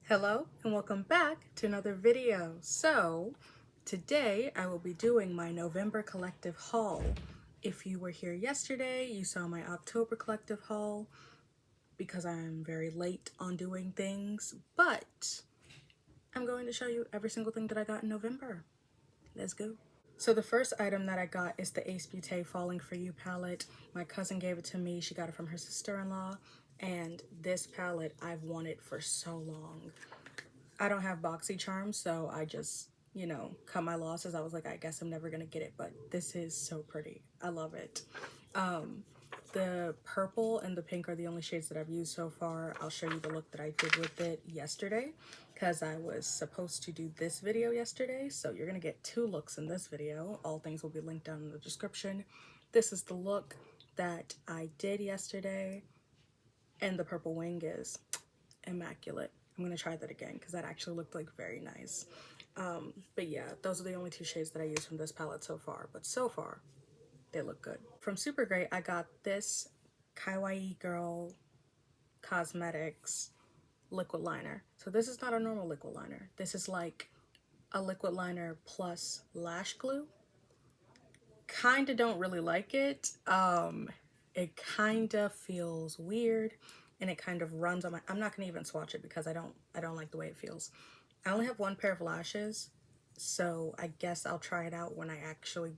Hello and welcome back to another video. So today I will be doing my November collective haul. If you were here yesterday, you saw my October collective haul because I'm very late on doing things, but I'm going to show you every single thing that I got in November. Let's go. So the first item that I got is the Ace Beaute Falling For You palette. My cousin gave it to me. She got it from her sister-in-law. And this palette I've wanted for so long. I don't have boxy charms, so I just, cut my losses. I was like, I guess I'm never gonna get it, but this is so pretty. I love it. The purple and the pink are the only shades that I've used so far. I'll show you the look that I did with it yesterday because I was supposed to do this video yesterday, so you're gonna get two looks in this video. All things will be linked down in the description. This is the look that I did yesterday, and the purple wing is immaculate. I'm gonna try that again because that actually looked like very nice. But yeah, those are the only two shades that I used from this palette so far, but so far they look good. From Supergreat, I got this Kawaii Girl Cosmetics liquid liner. So this is not a normal liquid liner. This is like a liquid liner plus lash glue. Kinda don't really like it. It kinda feels weird and it kind of runs on my, I'm not gonna even swatch it because I don't like the way it feels. I only have one pair of lashes, so I guess I'll try it out when I actually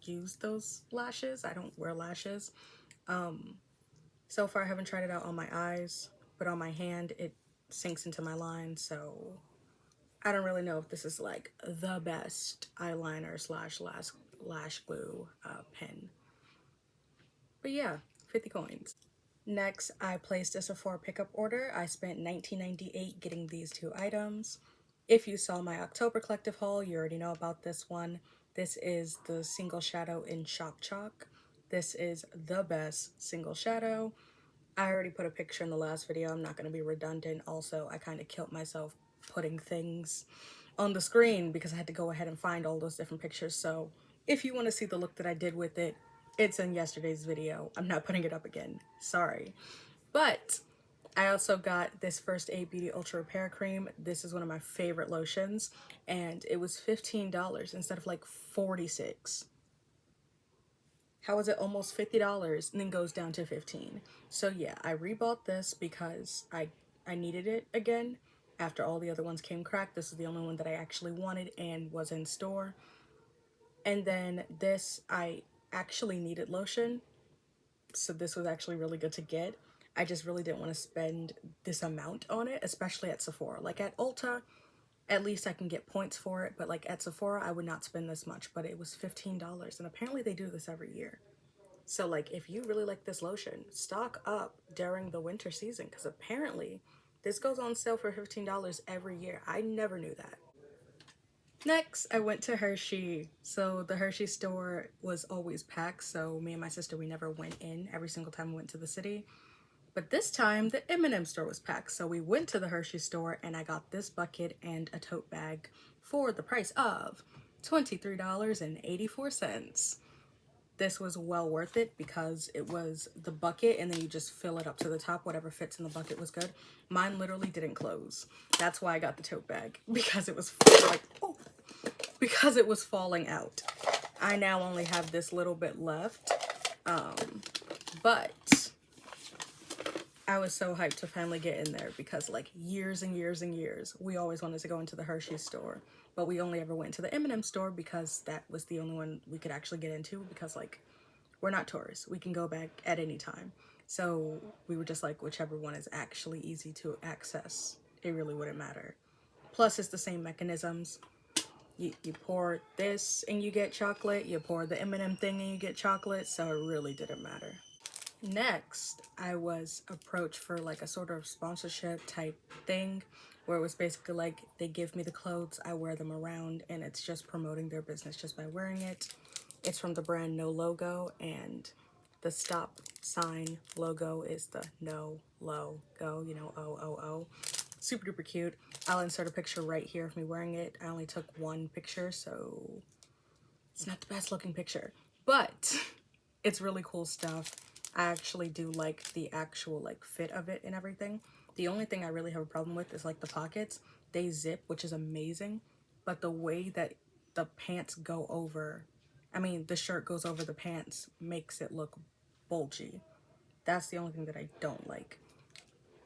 use those lashes. I don't wear lashes. So far I haven't tried it out on my eyes, but on my hand it sinks into my line, so I don't really know if this is like the best eyeliner slash lash glue pen. But yeah, 50 coins. Next, I placed a Sephora pickup order. I spent $19.98 getting these two items. If you saw my October collective haul, you already know about this one. This is the single shadow in Shock Chalk. This is the best single shadow. I already put a picture in the last video. I'm not going to be redundant. Also, I kind of killed myself putting things on the screen because I had to go ahead and find all those different pictures. So if you want to see the look that I did with it, it's in yesterday's video. I'm not putting it up again. Sorry. But I also got this First Aid Beauty Ultra Repair Cream. This is one of my favorite lotions. And it was $15 instead of like $46. How is it almost $50 and then goes down to $15? So yeah, I rebought this because I needed it again. After all the other ones came cracked, this is the only one that I actually wanted and was in store. And then this, I actually needed lotion, so this was actually really good to get. I just really didn't want to spend this amount on it, especially at Sephora. Like at Ulta, at least I can get points for it, but like at Sephora, I would not spend this much, but it was $15, and apparently they do this every year. So like if you really like this lotion, stock up during the winter season because apparently this goes on sale for $15 every year. I never knew that. Next, I went to Hershey. So the Hershey store was always packed, so me and my sister, we never went in every single time we went to the city. But this time, the M&M store was packed, so we went to the Hershey store and I got this bucket and a tote bag for the price of $23.84. This was well worth it because it was the bucket and then you just fill it up to the top. Whatever fits in the bucket was good. Mine literally didn't close. That's why I got the tote bag, because it was like, oh, because it was falling out. I now only have this little bit left, but I was so hyped to finally get in there because like years and years and years, we always wanted to go into the Hershey store, but we only ever went to the M&M store because that was the only one we could actually get into because like we're not tourists. We can go back at any time. So we were just like, whichever one is actually easy to access, it really wouldn't matter. Plus it's the same mechanisms. You pour this and you get chocolate, you pour the M&M thing and you get chocolate, so it really didn't matter. Next, I was approached for like a sort of sponsorship type thing where it was basically like they give me the clothes, I wear them around, and it's just promoting their business just by wearing it. It's from the brand No Logo, and the stop sign logo is the No Logo, you know, O-O-O. Super duper cute. I'll insert a picture right here of me wearing it. I only took one picture, so it's not the best looking picture, but it's really cool stuff. I actually do like the actual like fit of it and everything. The only thing I really have a problem with is like the pockets. They zip, which is amazing, but the way that the pants go over, I mean, the shirt goes over the pants makes it look bulgy. That's the only thing that I don't like.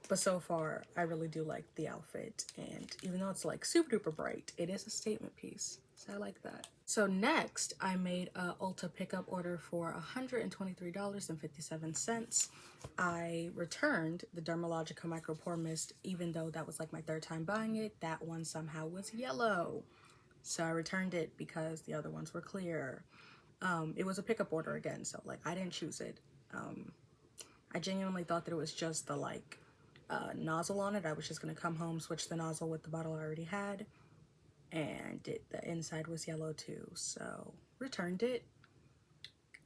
But so far, I really do like the outfit. And even though it's like super duper bright, it is a statement piece. So I like that. So next, I made a Ulta pickup order for $123.57. I returned the Dermalogica Micro Pore Mist, even though that was like my third time buying it. That one somehow was yellow. So I returned it because the other ones were clear. It was a pickup order again, so like I didn't choose it. I genuinely thought that it was just the like nozzle on it. I was just gonna come home, switch the nozzle with the bottle I already had, and the inside was yellow too, so returned it.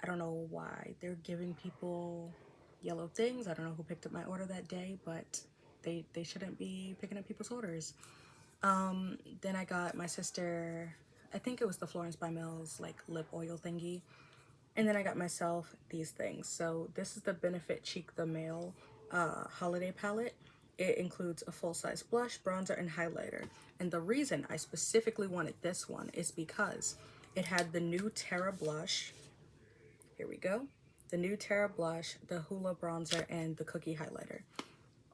I don't know why they're giving people yellow things. I don't know who picked up my order that day, but they shouldn't be picking up people's orders. Then I got my sister, I think it was the Florence by Mills like lip oil thingy. And then I got myself these things. So this is the Benefit Cheek the Male holiday palette. It includes a full-size blush, bronzer, and highlighter. And the reason I specifically wanted this one is because it had the new Terra blush. Here we go. The new Terra blush, the Hoola bronzer, and the cookie highlighter.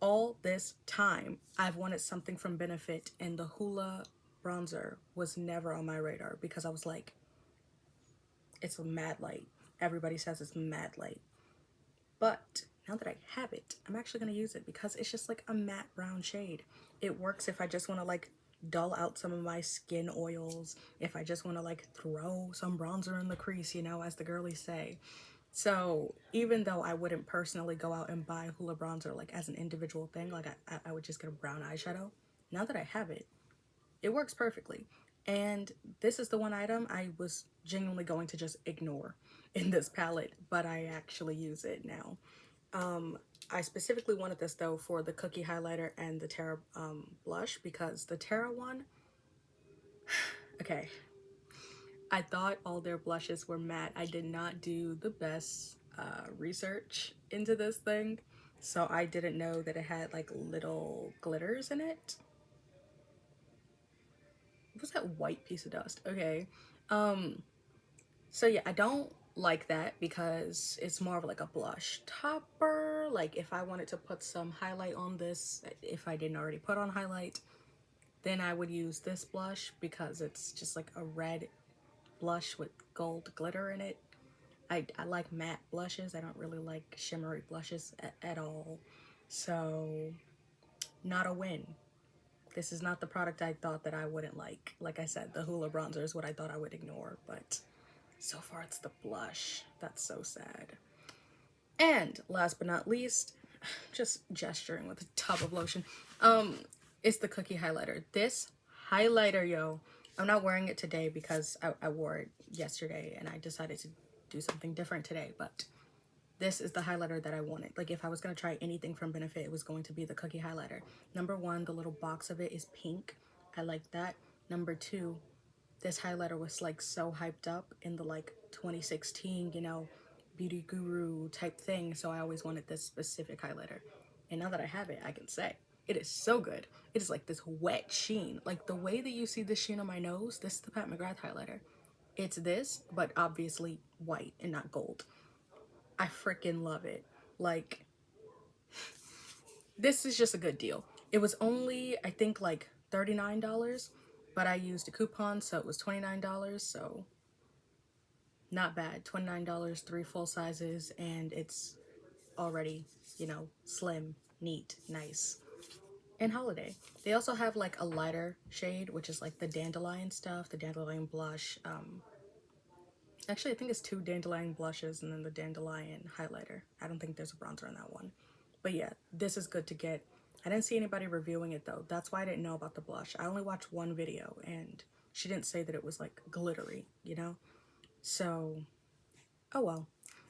All this time, I've wanted something from Benefit, and the Hoola bronzer was never on my radar because I was like, it's a mad light. Everybody says it's mad light. But now that I have it, I'm actually going to use it because it's just like a matte brown shade. It works if I just want to like dull out some of my skin oils, if I just want to like throw some bronzer in the crease, you know, as the girlies say. So even though I wouldn't personally go out and buy Hoola bronzer like as an individual thing, like I would just get a brown eyeshadow, now that I have it, it works perfectly. And this is the one item I was genuinely going to just ignore in this palette, but I actually use it now. I specifically wanted this though for the cookie highlighter and the Terra blush, because the Terra one, okay, I thought all their blushes were matte. I did not do the best research into this thing, so I didn't know that it had like little glitters in it. What's that white piece of dust? Okay. So yeah, I don't like that because it's more of like a blush topper. Like if I wanted to put some highlight on this, if I didn't already put on highlight, then I would use this blush because it's just like a red blush with gold glitter in it. I like matte blushes. I don't really like shimmery blushes at all. So not a win. This is not the product I thought that I wouldn't like. Like I said, the Hoola bronzer is what I thought I would ignore, but so far it's the blush. That's so sad. And last but not least, just gesturing with a tub of lotion, it's the cookie highlighter. This highlighter, yo, I'm not wearing it today because I wore it yesterday and I decided to do something different today, but this is the highlighter that I wanted. Like if I was going to try anything from Benefit, it was going to be the cookie highlighter. Number one, the little box of it is pink. I like that. Number two, this highlighter was like so hyped up in the like 2016, you know, beauty guru type thing. So I always wanted this specific highlighter. And now that I have it, I can say it is so good. It is like this wet sheen. Like the way that you see the sheen on my nose, this is the Pat McGrath highlighter. It's this, but obviously white and not gold. I freaking love it. Like, this is just a good deal. It was only, I think, like $39, but I used a coupon, so it was $29, so not bad. $29, 3 full sizes, and it's already, you know, slim, neat, nice, and holiday. They also have like a lighter shade, which is like the dandelion stuff, the dandelion blush. Actually, I think it's 2 dandelion blushes and then the dandelion highlighter. I don't think there's a bronzer on that one. But yeah, this is good to get. I didn't see anybody reviewing it though. That's why I didn't know about the blush. I only watched one video and she didn't say that it was like glittery, you know? So, oh well.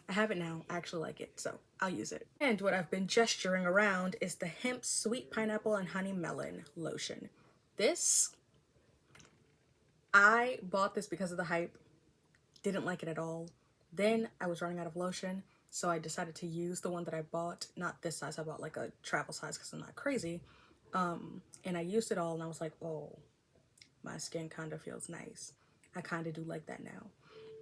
I have it now. I actually like it, so I'll use it. And what I've been gesturing around is the Hemp Sweet Pineapple and Honey Melon lotion. This, I bought this because of the hype. Didn't like it at all. Then I was running out of lotion So I decided to use the one that I bought, not this size, I bought like a travel size because I'm not crazy. And I used it all and I was like, oh, my skin kind of feels nice. I kind of do like that now.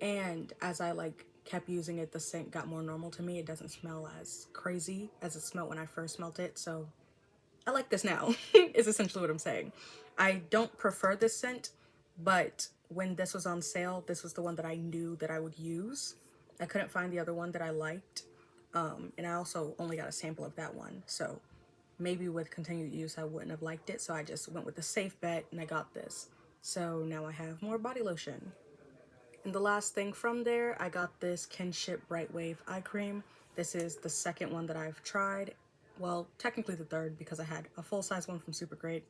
And as I like kept using it, the scent got more normal to me. It doesn't smell as crazy as it smelled when I first smelled it. So I like this now, is essentially what I'm saying. I don't prefer this scent, but when this was on sale, this was the one that I knew that I would use. I couldn't find the other one that I liked. And I also only got a sample of that one. So maybe with continued use, I wouldn't have liked it. So I just went with the safe bet and I got this. So now I have more body lotion. And the last thing from there, I got this Kinship Bright Wave Eye Cream. This is the second one that I've tried. Well, technically the third because I had a full-size one from Supergreat,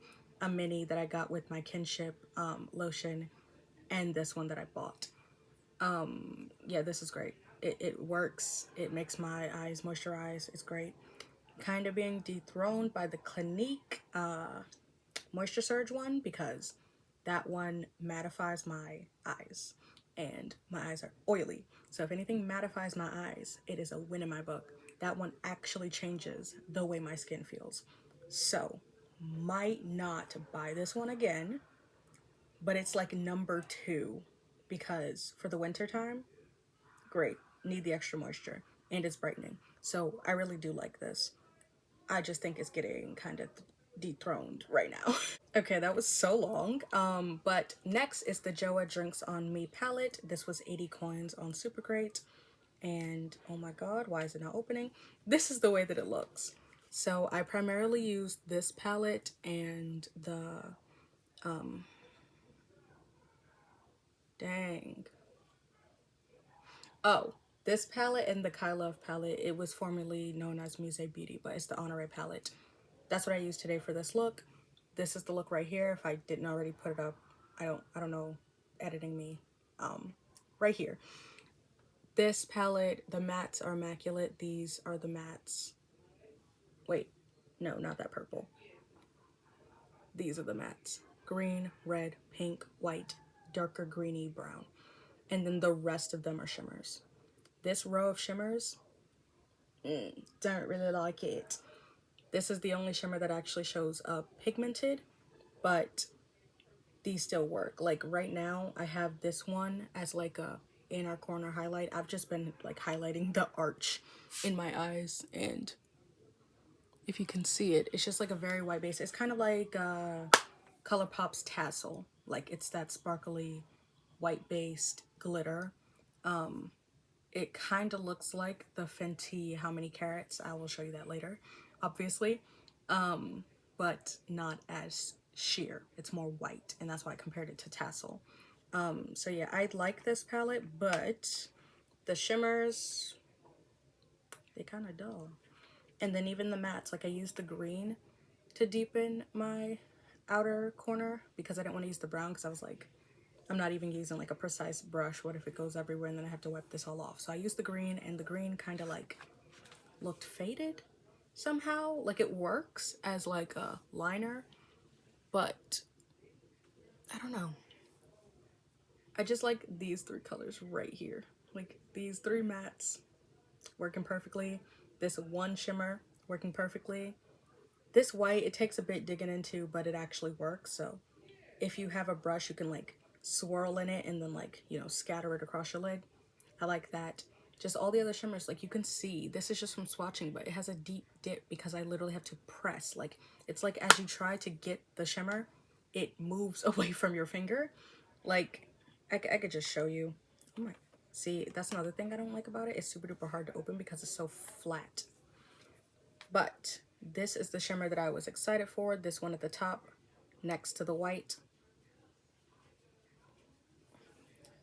a mini that I got with my Kinship lotion, and this one that I bought. Yeah, this is great. It works. It makes my eyes moisturize. It's great. Kind of being dethroned by the Clinique Moisture Surge one because that one mattifies my eyes and my eyes are oily. So if anything mattifies my eyes, it is a win in my book. That one actually changes the way my skin feels. So might not buy this one again, but it's like number 2 because for the winter time, great, need the extra moisture and it's brightening. So I really do like this. I just think it's getting kind of dethroned right now. Okay, that was so long. But next is the Joah Drinks on Me palette. This was 80 coins on Supergreat. And oh my god, why is it not opening? This is the way that it looks. So I primarily used this palette and the, dang. Oh, this palette and the Kailav palette, it was formerly known as Musée Beauty, but it's the Honoré palette. That's what I used today for this look. This is the look right here. If I didn't already put it up, I don't know, editing me. Right here. This palette, the mattes are immaculate. These are the mattes. Wait, no, not that purple. These are the mattes. Green, red, pink, white, darker greeny brown. And then the rest of them are shimmers. This row of shimmers, don't really like it. This is the only shimmer that actually shows up pigmented, but these still work. Like right now, I have this one as like a inner corner highlight. I've just been like highlighting the arch in my eyes, and if you can see it, it's just like a very white base. It's kind of like Colourpop's Tassel. Like it's that sparkly white based glitter. It kind of looks like the Fenty How Many Carats. I will show you that later, obviously, but not as sheer. It's more white, and that's why I compared it to Tassel. So yeah, I like this palette, but the shimmers, they kind of dull. And then even the mattes, like I used the green to deepen my outer corner because I didn't want to use the brown because I was like, I'm not even using like a precise brush. What if it goes everywhere and then I have to wipe this all off? So I used the green, and the green kind of like looked faded somehow. Like it works as like a liner, but I don't know. I just like these 3 colors right here. Like these 3 mattes working perfectly. This one shimmer working perfectly. This white, it takes a bit digging into, but it actually works. So if you have a brush, you can like swirl in it and then like, you know, scatter it across your lid. I like that. Just all the other shimmers, like you can see, this is just from swatching, but it has a deep dip because I literally have to press. Like, it's like as you try to get the shimmer, it moves away from your finger. Like, I could just show you. Oh my, see, that's another thing I don't like about it. It's super duper hard to open because it's so flat. But this is the shimmer that I was excited for. This one at the top, next to the white.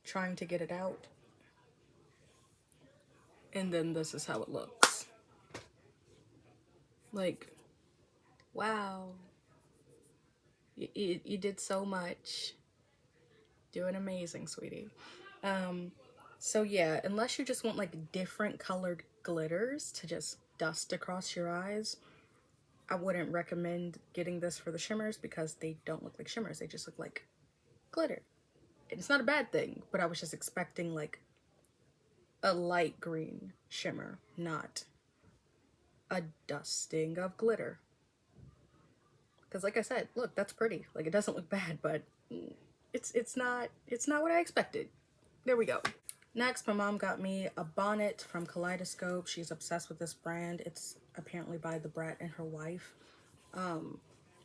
Trying to get it out. And then this is how it looks. Like, wow. You did so much. Doing amazing, sweetie. So yeah, unless you just want like different colored glitters to just dust across your eyes, I wouldn't recommend getting this for the shimmers because they don't look like shimmers. They just look like glitter. And it's not a bad thing, but I was just expecting like a light green shimmer, not a dusting of glitter. Because like I said, look, that's pretty. Like, it doesn't look bad, but it's not what I expected. There we go. Next, my mom got me a bonnet from Kaleidoscope. She's obsessed with this brand. It's apparently by the Brat and her wife.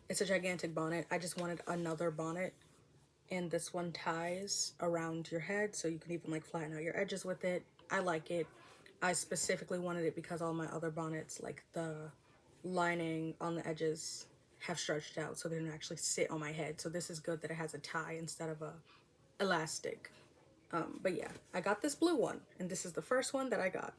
It's a gigantic bonnet. I just wanted another bonnet, and this one ties around your head, so you can even like flatten out your edges with it. I like it. I specifically wanted it because all my other bonnets, like the lining on the edges, have stretched out, so they don't actually sit on my head. So this is good that it has a tie instead of a elastic. But yeah, I got this blue one, and this is the first one that I got.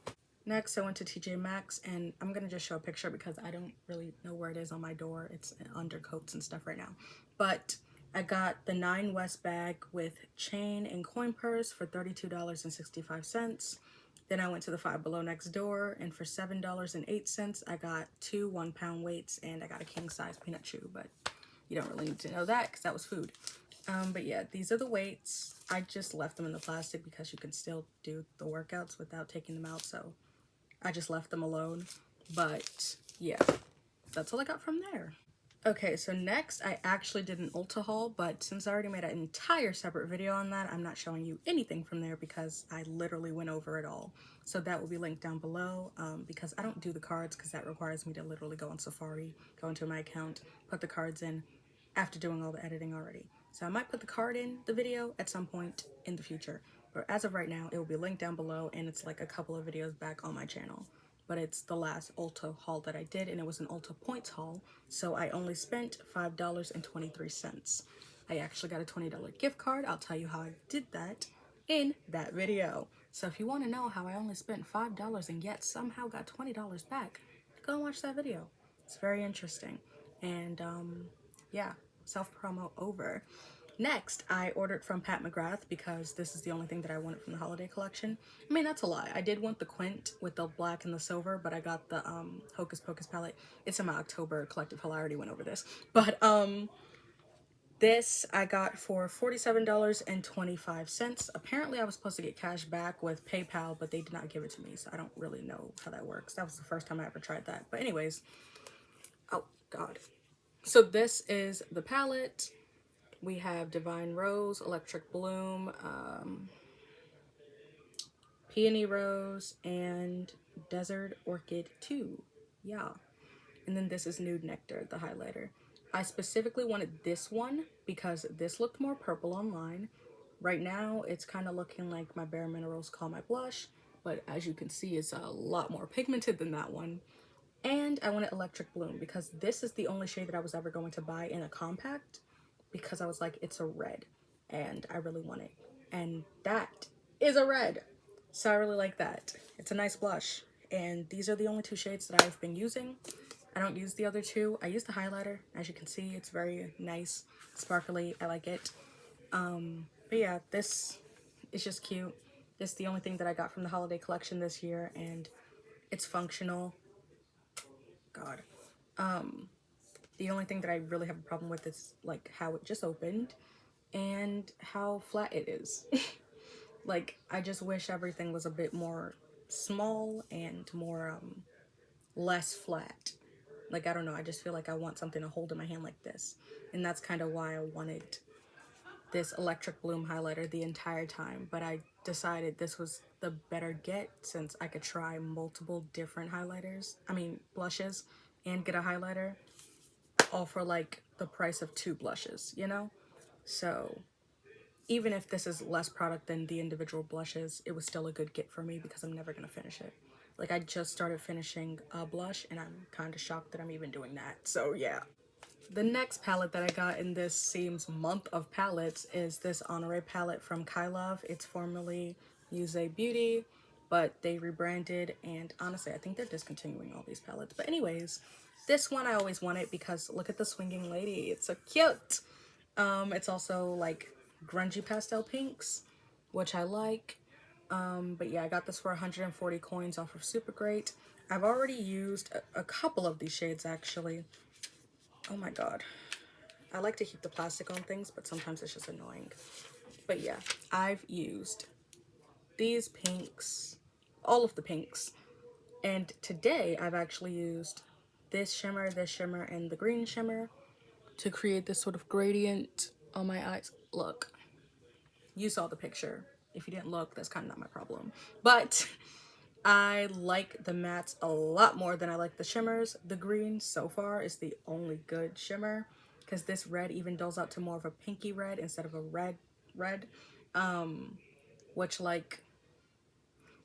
Next, I went to TJ Maxx, and I'm gonna just show a picture because I don't really know where it is on my door. It's under coats and stuff right now. But I got the 9 West bag with chain and coin purse for $32.65. Then I went to the Five Below next door, and for $7.08, I got 2 1-pound weights, and I got a king size peanut chew, but you don't really need to know that because that was food. But yeah, these are the weights. I just left them in the plastic because you can still do the workouts without taking them out, so I just left them alone. But yeah, that's all I got from there. Okay, so next I actually did an Ulta haul, but since I already made an entire separate video on that, I'm not showing you anything from there because I literally went over it all. So that will be linked down below, because I don't do the cards because that requires me to literally go on Safari, go into my account, put the cards in after doing all the editing already. So I might put the card in the video at some point in the future, but as of right now, it will be linked down below, and it's like a couple of videos back on my channel. But it's the last Ulta haul that I did, and it was an Ulta points haul, so I only spent $5.23. I actually got a $20 gift card. I'll tell you how I did that in that video. So if you want to know how I only spent $5 and yet somehow got $20 back, go and watch that video. It's very interesting. And yeah, self-promo over. Next, I ordered from Pat McGrath because this is the only thing that I wanted from the holiday collection. I mean, that's a lie. I did want the Quint with the black and the silver, but I got the Hocus Pocus palette. It's in my October collective haul. I already went over this. But this I got for $47.25. Apparently, I was supposed to get cash back with PayPal, but they did not give it to me, so I don't really know how that works. That was the first time I ever tried that. But anyways, oh God. So this is the palette. We have Divine Rose, Electric Bloom, Peony Rose, and Desert Orchid 2. Yeah. And then this is Nude Nectar, the highlighter. I specifically wanted this one because this looked more purple online. Right now, it's kind of looking like my Bare Minerals Call My Blush, but as you can see, it's a lot more pigmented than that one. And I wanted Electric Bloom because this is the only shade that I was ever going to buy in a compact, because I was like, it's a red and I really want it, and that is a red, so I really like that. It's a nice blush, and these are the only 2 shades that I've been using. I don't use the other 2. I use the highlighter. As you can see, it's very nice, sparkly. I like it. But yeah, this is just cute. This is the only thing that I got from the holiday collection this year, and it's functional. God. The only thing that I really have a problem with is like how it just opened and how flat it is. Like, I just wish everything was a bit more small and more less flat. Like, I don't know, I just feel like I want something to hold in my hand like this, and that's kind of why I wanted this Electric Bloom highlighter the entire time. But I decided this was the better get since I could try multiple different blushes and get a highlighter all for like the price of 2 blushes, you know? So even if this is less product than the individual blushes, it was still a good get for me because I'm never gonna finish it. Like, I just started finishing a blush, and I'm kind of shocked that I'm even doing that. So yeah. The next palette that I got in this seems month of palettes is this Honoré palette from Kailav. It's formerly Use Beauty, but they rebranded, and honestly, I think they're discontinuing all these palettes. But anyways, this one I always wanted because look at the swinging lady. It's so cute. It's also like grungy pastel pinks, which I like. But yeah, I got this for 140 coins off of Supergreat. I've already used a couple of these shades actually. Oh my God. I like to keep the plastic on things, but sometimes it's just annoying. But yeah, I've used these pinks, all of the pinks. And today I've actually used this shimmer, and the green shimmer to create this sort of gradient on my eyes. Look, you saw the picture. If you didn't look, that's kind of not my problem. But I like the mattes a lot more than I like the shimmers. The green so far is the only good shimmer because this red even dulls out to more of a pinky red instead of a red. Which, like,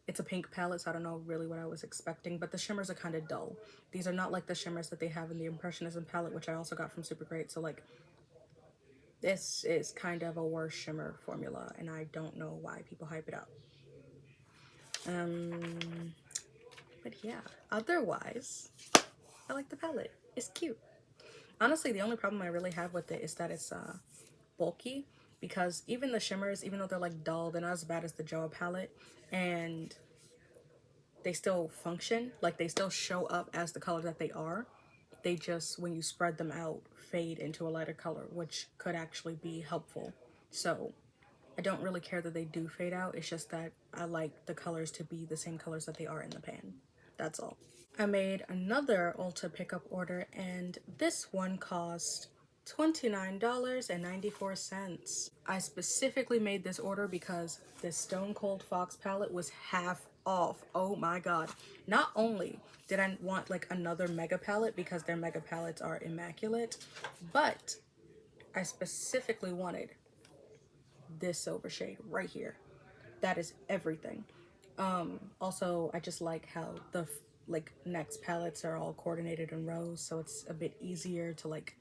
it's a pink palette, so I don't know really what I was expecting, but the shimmers are kind of dull. These are not like the shimmers that they have in the Impressionism palette, which I also got from Supergreat. So, like, this is kind of a worse shimmer formula, and I don't know why people hype it up. But yeah, otherwise, I like the palette. It's cute. Honestly, the only problem I really have with it is that it's bulky, because even the shimmers, even though they're like dull, they're not as bad as the Joah palette, and they still function, like they still show up as the color that they are. They just, when you spread them out, fade into a lighter color, which could actually be helpful. So I don't really care that they do fade out. It's just that I like the colors to be the same colors that they are in the pan. That's all. I made another Ulta pickup order, and this one cost $29.94. I specifically made this order because this Stone Cold Fox palette was half off. Oh my god. Not only did I want like another mega palette because their mega palettes are immaculate, but I specifically wanted this silver shade right here. That is everything. Also, I just like how the like next palettes are all coordinated in rows, so it's a bit easier to like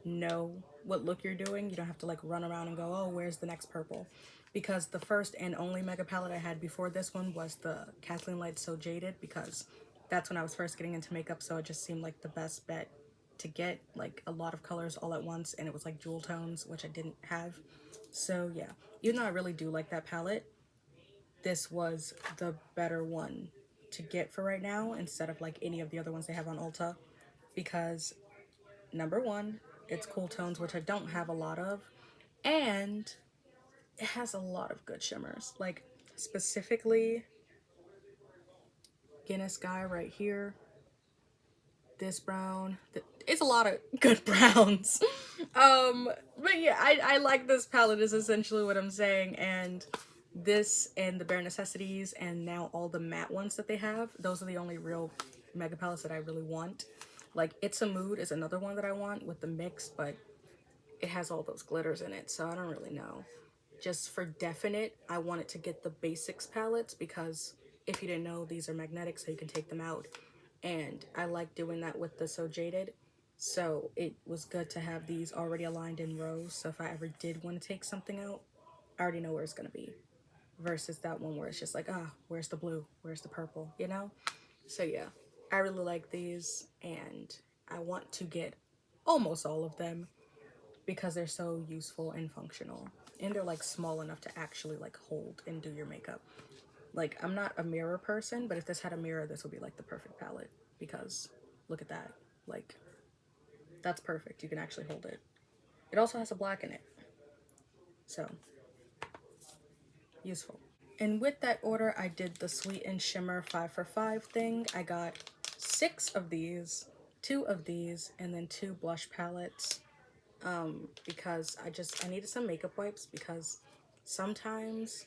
know what look you're doing. You don't have to like run around and go, oh, where's the next purple? Because the first and only mega palette I had before this one was the Kathleen Light So Jaded, because that's when I was first getting into makeup, so it just seemed like the best bet to get like a lot of colors all at once, and it was like jewel tones, which I didn't have. So yeah, even though I really do like that palette, this was the better one to get for right now instead of like any of the other ones they have on Ulta, because number one, it's cool tones, which I don't have a lot of, and it has a lot of good shimmers, like specifically Guinness Sky right here, this brown. It's a lot of good browns. But yeah, I like this palette is essentially what I'm saying, and this and the Bare Necessities and now all the matte ones that they have, those are the only real mega palettes that I really want. Like It's a Mood is another one that I want with the mix, but it has all those glitters in it, so I don't really know. Just for definite, I wanted to get the basics palettes because if you didn't know, these are magnetic, so you can take them out. And I like doing that with the So Jaded. So it was good to have these already aligned in rows. So if I ever did want to take something out, I already know where it's going to be. Versus that one where it's just like, ah, where's the blue? Where's the purple? You know? So yeah, I really like these. And I want to get almost all of them because they're so useful and functional, and they're like small enough to actually like hold and do your makeup. Like, I'm not a mirror person, but if this had a mirror, this would be like the perfect palette, because look at that, like that's perfect. You can actually hold it. It also has a black in it, so useful. And with that order, I did the Sweet and Shimmer 5 for 5 thing. I got 6 of these, 2 of these, and then 2 blush palettes. Because I needed some makeup wipes, because sometimes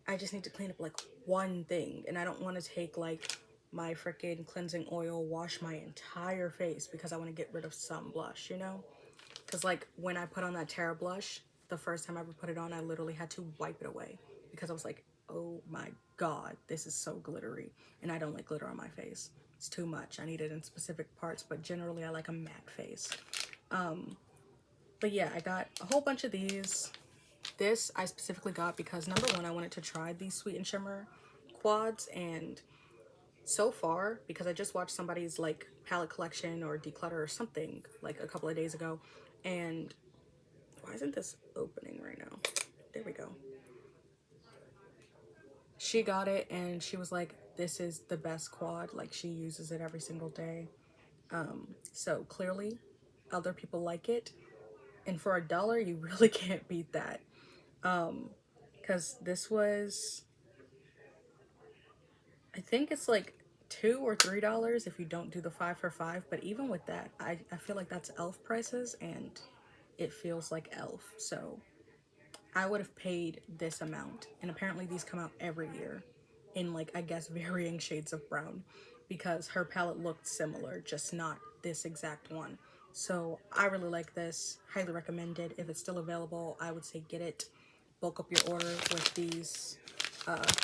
I just need to clean up like one thing, and I don't want to take like my freaking cleansing oil, wash my entire face because I want to get rid of some blush, you know? Because like when I put on that Terra blush, the first time I ever put it on, I literally had to wipe it away because I was like, oh my god, this is so glittery, and I don't like glitter on my face. It's too much. I need it in specific parts, but generally I like a matte face. But yeah, I got a whole bunch of these. This I specifically got because number one, I wanted to try these Sweet and Shimmer quads, and so far, because I just watched somebody's like palette collection or declutter or something like a couple of days ago, and why isn't this opening right now? There we go. She got it and she was like, this is the best quad, like she uses it every single day. So clearly other people like it, and for $1 you really can't beat that. Because this was I think it's like $2 or $3 if you don't do the 5 for 5, but even with that, I feel like that's elf prices and it feels like elf. So I would have paid this amount, and apparently these come out every year in, like, I guess varying shades of brown, because her palette looked similar, just not this exact one. So I really like this, highly recommended. If it's still available, I would say get it. Bulk up your order with these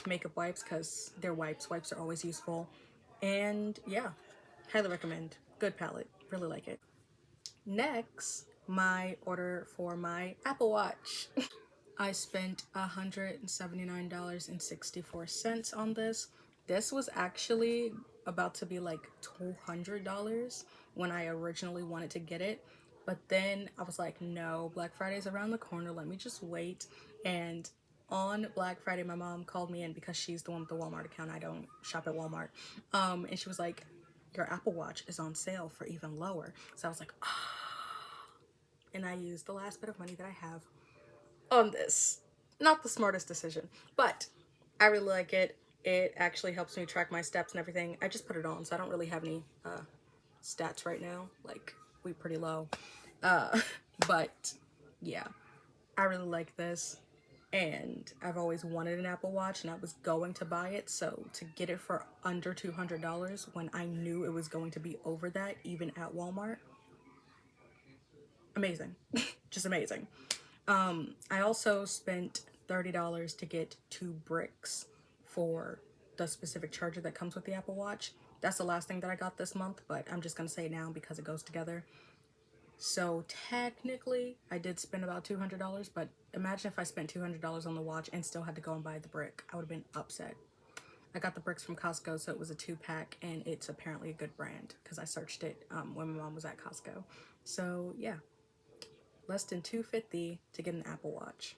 makeup wipes, because they're wipes are always useful. And yeah, highly recommend. Good palette, really like it. Next, my order for my Apple Watch. I spent $179.64 on this. This was actually about to be like $200 when I originally wanted to get it. But then I was like, no, Black Friday's around the corner. Let me just wait. And on Black Friday, my mom called me in because she's the one with the Walmart account. I don't shop at Walmart. And she was like, your Apple Watch is on sale for even lower. So I was like, ah. And I used the last bit of money that I have on this. Not the smartest decision, but I really like it. It actually helps me track my steps and everything. I just put it on, so I don't really have any stats right now. Like, we pretty low. But yeah, I really like this. And I've always wanted an Apple Watch, and I was going to buy it. So to get it for under $200 when I knew it was going to be over that, even at Walmart, amazing. Just amazing. I also spent $30 to get 2 bricks for the specific charger that comes with the Apple Watch. That's the last thing that I got this month, but I'm just gonna say it now because it goes together. So technically, I did spend about $200, but imagine if I spent $200 on the watch and still had to go and buy the brick. I would have been upset. I got the bricks from Costco, so it was a 2-pack, and it's apparently a good brand because I searched it when my mom was at Costco. So yeah, less than $250 to get an Apple Watch.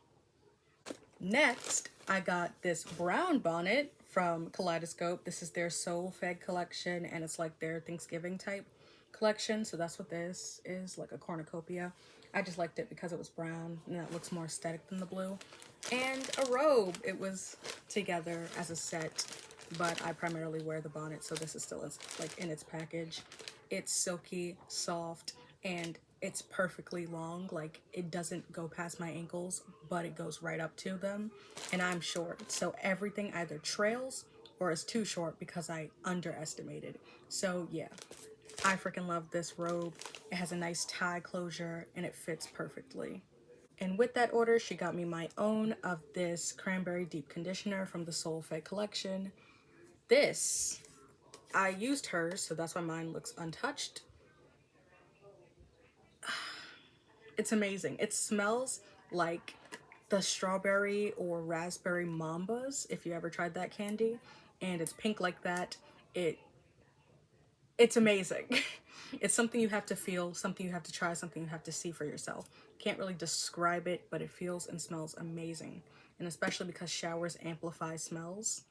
Next, I got this brown bonnet from Kaleidoscope. This is their Soul Fed collection, and it's like their Thanksgiving type collection. So that's what this is, like a cornucopia. I just liked it because it was brown and it looks more aesthetic than the blue. And a robe. It was together as a set, but I primarily wear the bonnet, so this is still like in its package. It's silky, soft, and it's perfectly long. Like, it doesn't go past my ankles, but it goes right up to them, and I'm short, so everything either trails or is too short because I underestimated. So yeah, I freaking love this robe. It has a nice tie closure and it fits perfectly. And with that order, she got me my own of this cranberry deep conditioner from the Soul Fed collection. This, I used hers, so that's why mine looks untouched. It's amazing. It smells like the strawberry or raspberry mambas, if you ever tried that candy, and it's pink like that. It's amazing. It's something you have to feel, something you have to try, something you have to see for yourself. Can't really describe it, but it feels and smells amazing. And especially because showers amplify smells,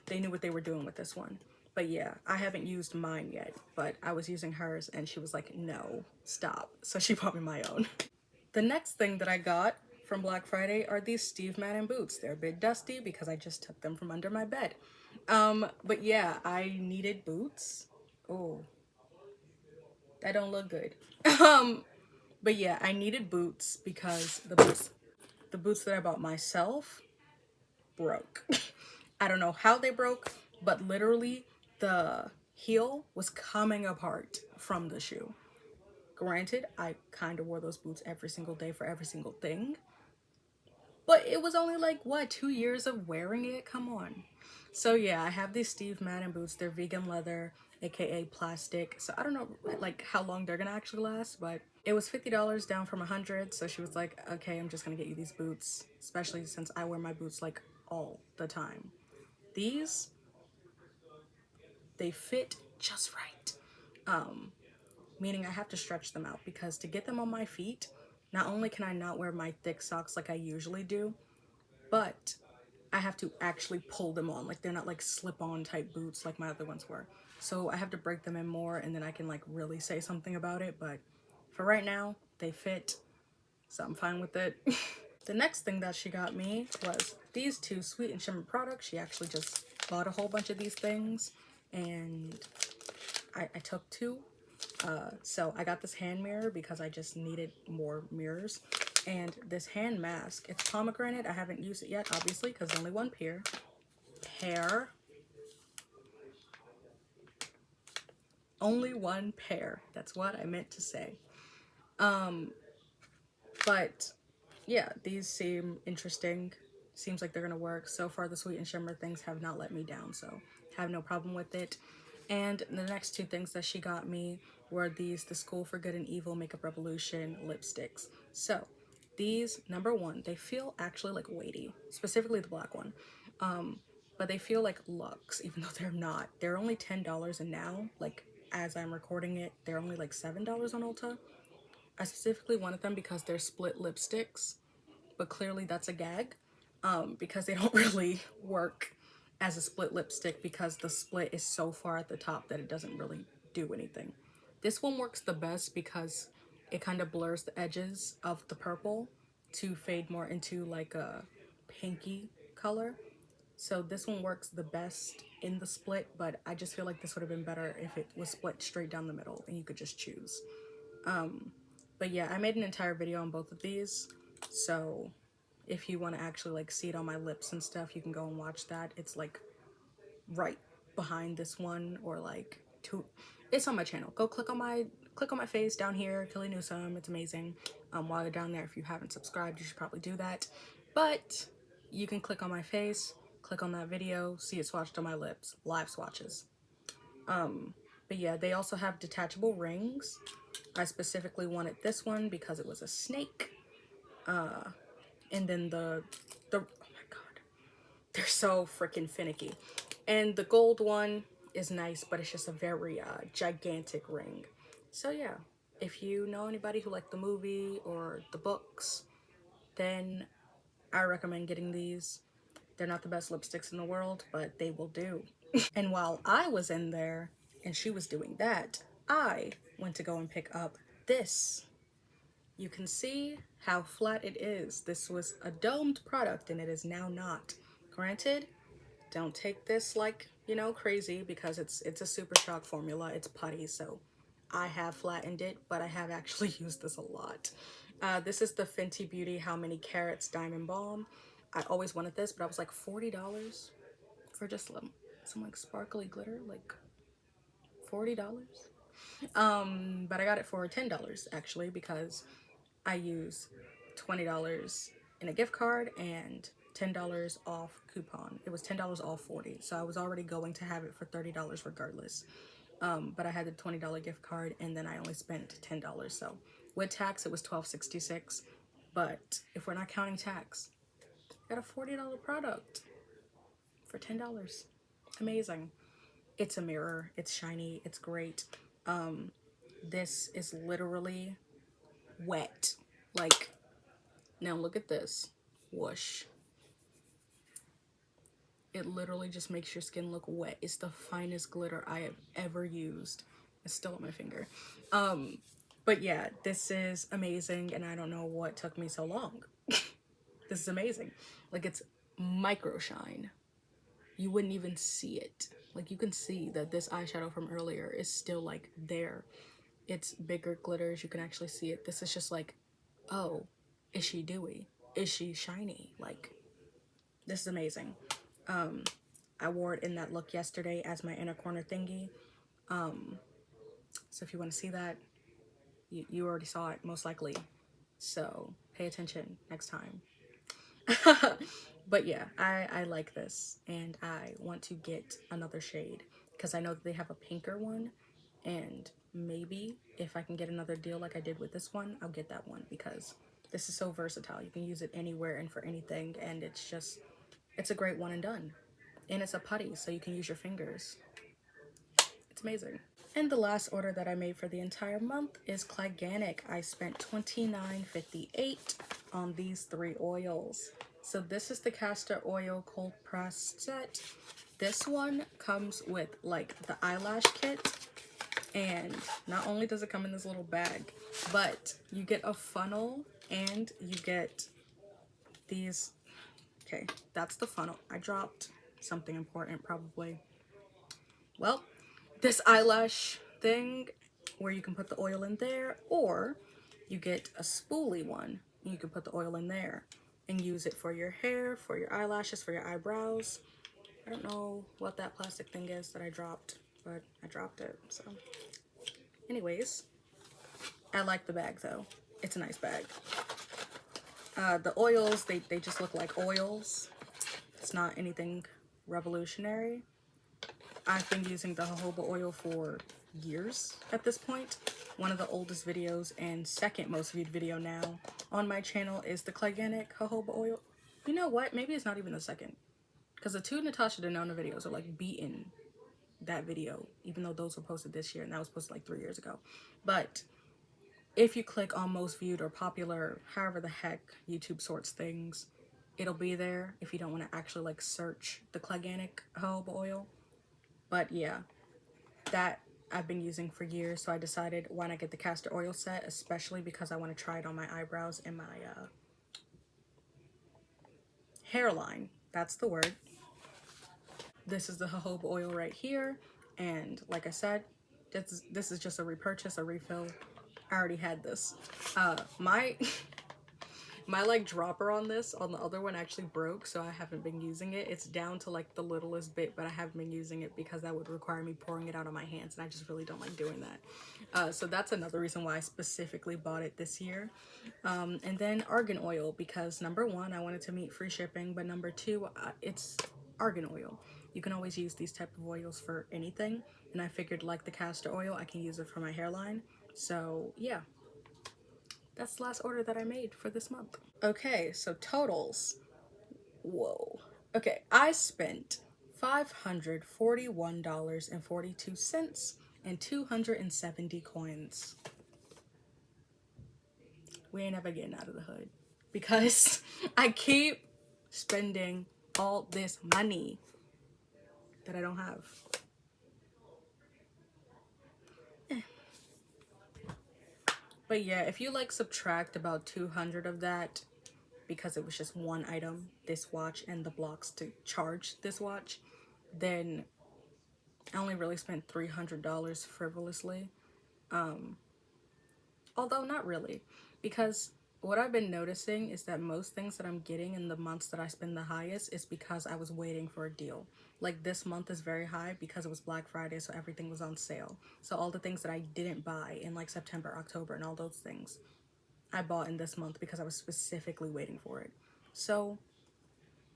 they knew what they were doing with this one. But yeah, I haven't used mine yet, but I was using hers and she was like, no, stop. So she bought me my own. The next thing that I got from Black Friday are these Steve Madden boots. They're a bit dusty because I just took them from under my bed. But yeah, I needed boots. Oh, that don't look good. But yeah, I needed boots because the boots that I bought myself broke. I don't know how they broke, but literally the heel was coming apart from the shoe. Granted, I kind of wore those boots every single day for every single thing, but it was only like, what, 2 years of wearing it? Come on. So yeah, I have these Steve Madden boots. They're vegan leather, aka plastic. So I don't know like how long they're gonna actually last, but it was $50 down from 100. So she was like, okay, I'm just gonna get you these boots, especially since I wear my boots like all the time. These, they fit just right. Meaning I have to stretch them out because to get them on my feet, not only can I not wear my thick socks like I usually do, but I have to actually pull them on. Like, they're not like slip-on type boots like my other ones were. So I have to break them in more and then I can like really say something about it. But for right now, they fit, so I'm fine with it. The next thing that she got me was these 2 Sweet and Shimmer products. She actually just bought a whole bunch of these things, and I took two. So I got this hand mirror because I just needed more mirrors. And this hand mask, it's pomegranate. I haven't used it yet, obviously, because only one pair. Only one pair. That's what I meant to say. But yeah, these seem interesting. Seems like they're gonna work. So far, the Sweet and Shimmer things have not let me down, so have no problem with it. And the next two things that she got me were these, the School for Good and Evil Makeup Revolution lipsticks. So these, number one, they feel actually like weighty, specifically the black one. But they feel like Luxe, even though they're not. They're only $10, and now, like, as I'm recording it, they're only like $7 on Ulta. I specifically wanted them because they're split lipsticks, but clearly that's a gag, because they don't really work as a split lipstick because the split is so far at the top that it doesn't really do anything. This one works the best because it kind of blurs the edges of the purple to fade more into like a pinky color. So this one works the best in the split, but I just feel like this would have been better if it was split straight down the middle and you could just choose. But yeah, I made an entire video on both of these, so if you want to actually like see it on my lips and stuff, you can go and watch that. It's like right behind this one, or like it's on my channel. Go click on my face down here, Kelly Newsome. It's amazing. While you're down there, if you haven't subscribed, you should probably do that. But you can click on my face, click on that video, see it swatched on my lips, live swatches. But yeah, they also have detachable rings. I specifically wanted this one because it was a snake. And then the oh my god, they're so freaking finicky. And the gold one is nice, but it's just a very gigantic ring. So yeah, if you know anybody who liked the movie or the books, then I recommend getting these. They're not the best lipsticks in the world, but they will do. And while I was in there and she was doing that, I went to go and pick up this. You can see how flat it is. This was a domed product and it is now not. Granted, don't take this like, you know, crazy, because it's a super shock formula. It's putty, so I have flattened it, but I have actually used this a lot. This is the Fenty Beauty How Many Carats Diamond Balm. I always wanted this, but I was like $40 for just some like sparkly glitter, like $40. But I got it for $10 actually, because I use $20 in a gift card and $10 off coupon. It was $10 off 40, so I was already going to have it for $30 regardless. But I had the $20 gift card and then I only spent $10. So with tax, it was $12.66. But if we're not counting tax, I got a $40 product for $10. Amazing. It's a mirror. It's shiny. It's great. This is literally wet. Like, now look at this. Whoosh. It literally just makes your skin look wet. It's the finest glitter I have ever used. It's still on my finger. But yeah, this is amazing, and I don't know what took me so long. This is amazing. Like, it's micro shine. You wouldn't even see it. Like, you can see that this eyeshadow from earlier is still like there. It's bigger glitters. You can actually see it. This is just like, oh, is she dewy? Is she shiny? Like, this is amazing. I wore it in that look yesterday as my inner corner thingy. So if you want to see that, you already saw it most likely. So pay attention next time. But yeah, I like this, and I want to get another shade because I know that they have a pinker one, and maybe if I can get another deal like I did with this one, I'll get that one, because this is so versatile. You can use it anywhere and for anything, and it's a great one and done. And it's a putty, so you can use your fingers. It's amazing. And the last order that I made for the entire month is Clyganic. I spent $29.58 on these 3 oils. So this is the castor oil cold pressed set. This one comes with like the eyelash kit, and not only does it come in this little bag, but you get a funnel and you get these. Okay, that's the funnel. I dropped something important probably. Well, this eyelash thing where you can put the oil in there, or you get a spoolie one and you can put the oil in there and use it for your hair, for your eyelashes, for your eyebrows. I don't know what that plastic thing is that I dropped, but I dropped it. So anyways, I like the bag though. It's a nice bag. The oils, they just look like oils. It's not anything revolutionary. I've been using the jojoba oil for years at this point. One of the oldest videos and second most viewed video now on my channel is the Clayganic jojoba oil. You know what? Maybe it's not even the second. Because the two Natasha Denona videos are like beating that video, even though those were posted this year and that was posted like 3 years ago. But if you click on most viewed or popular, however the heck YouTube sorts things, it'll be there if you don't want to actually like search the Clayganic jojoba oil. But yeah, that I've been using for years, so I decided why not get the castor oil set, especially because I want to try it on my eyebrows and my hairline. That's the word. This is the jojoba oil right here, and like I said, this is just a repurchase, a refill. I already had this. My my like dropper on this, on the other one, actually broke, so I haven't been using it. It's down to like the littlest bit, but I haven't been using it because that would require me pouring it out on my hands, and I just really don't like doing that. So that's another reason why I specifically bought it this year. And then argan oil, because number one, I wanted to meet free shipping, but number two, it's argan oil. You can always use these type of oils for anything, and I figured like the castor oil, I can use it for my hairline. So yeah, that's the last order that I made for this month. Okay, so totals. Whoa. Okay, I spent $541.42 and 270 coins. We ain't ever getting out of the hood because I keep spending all this money that I don't have. But yeah, if you like subtract about 200 of that, because it was just one item, this watch, and the blocks to charge this watch, then I only really spent $300 frivolously. Although not really, because what I've been noticing is that most things that I'm getting in the months that I spend the highest is because I was waiting for a deal. Like this month is very high because it was Black Friday, so everything was on sale. So all the things that I didn't buy in like September, October, and all those things, I bought in this month because I was specifically waiting for it. So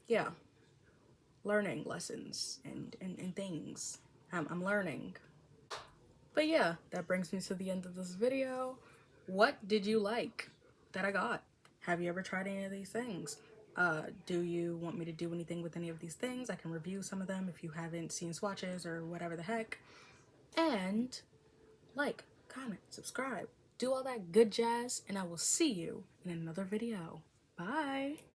yeah, learning lessons and things. I'm learning. But yeah, that brings me to the end of this video. What did you like that I got? Have you ever tried any of these things? Do you want me to do anything with any of these things? I can review some of them if you haven't seen swatches or whatever the heck. And like, comment, subscribe, do all that good jazz, and I will see you in another video. Bye.